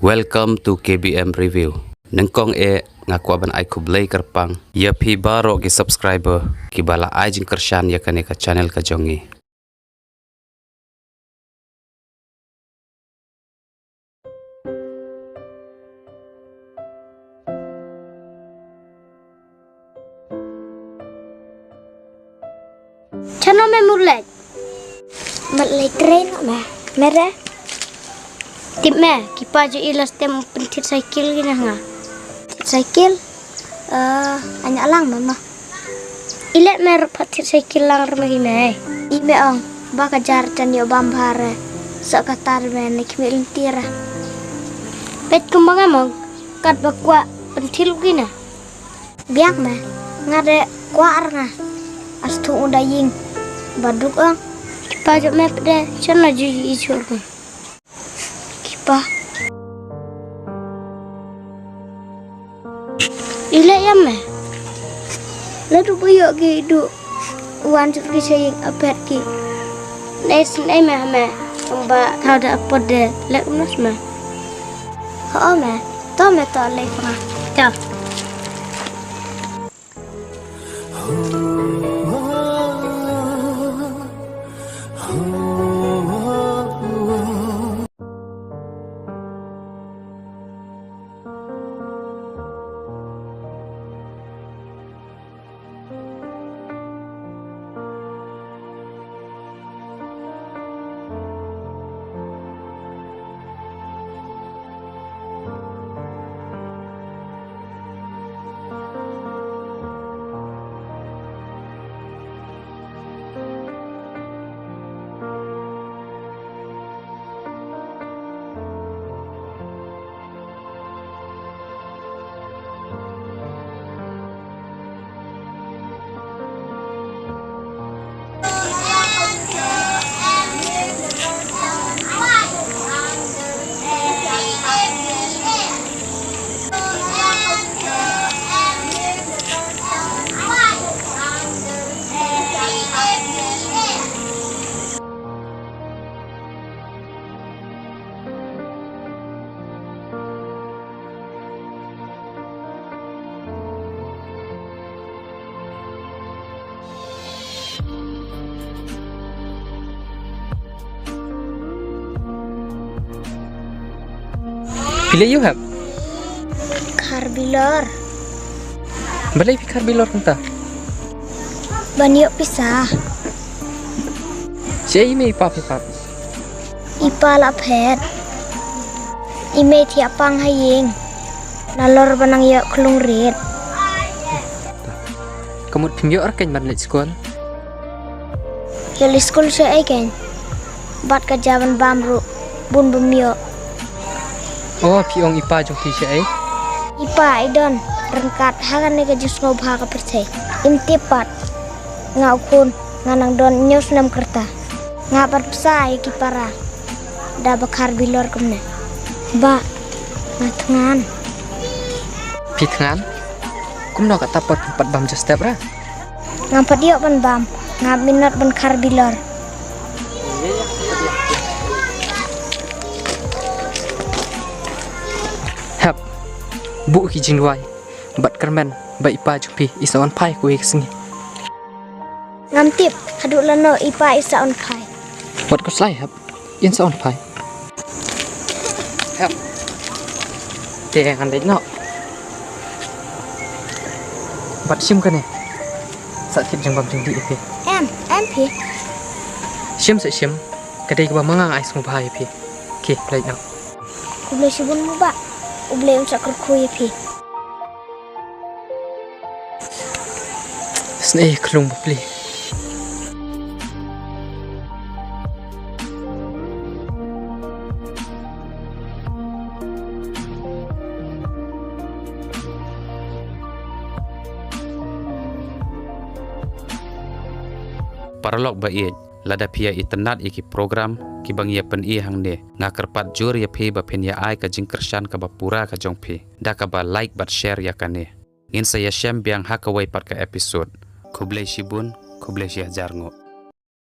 Welcome to KBM Review. Nengkong ngaku aban ai kublai kerpang. Ya pi baro ki subscriber ki bala ai jing kershan ya kane ka channel ka jongi. Channel me mulai. Mulai train me. Mere. Tip me. Kipa jo ilas tem pentit cycle gini nga. Cycle. Anya lang mama. Ilet mer pentit cycle lang remeh me. Ime ong. Baka jar chan yo bambare. Sakatar me nek me lintira. Pet kumbang among. Kat bakwa pentil gini. Biak me. Ngade kuar nga. Astu udah ying. Baduk ang. Kipa jo me pede. Chana jo ichur ko. Kipa. Ila ya me. Lalu boyo ki du. Uan jo ki saying apet ki. Nes nei me. Amba tau da apode. Lek unas me. Ho me. To me to lek ma. To. Pilih you have? Karbilor. Balai pi karbilor kanta. Banyak pisah. Si ime ipa. Ipa la pet. Ime tiap pang haying. Nalor banang ya kelung red. Kamu pinyo arkan banlet sekolah. Yali skul siya ikan. Bat kajaban bamru. Bun bumyo. Oh, piong ipa jong pi siya Ipa idon. Rengkat hagan ni kajus ngob haka persay. Imtipat. Ngau kun. Nganang don nyos nam kerta. Ngapat pesai kipara. Da bakar bilor kemne. Ba. Ngatungan. Pi tangan. Kum no kata pot empat bam just step ra. Ngampat yuk ban bam. Ngap minot ban kar bilor. Hap. Bu ki jingwai. Bat kermen. Ba ipa jong pi isa on pai ku iksingi. Ngamtip. Haduk lano ipa isa on pai. Wat ko slai hap. Insa on pai. Hap. Jangan dek no. Bat sim kan ni. Sakit jeng bam jeng di pi. Em pi. Sim sa sim. Kadai ko ba mangang ais mo pai pi. Ki, play no. Kublai sibun mo ba? Ublay unsa kerkuy pi. Snei klung bupli. Paralog ba lada pia itenat iki program ki bang ya pen hang de ngakerpat jur ya phi ba pen ya ai ka jing kershan ka ba pura ka jong phi da ka ba like bat share ya kane in saya shem biang hakawai pat ka episode kublai shibun kublai shih jarngo.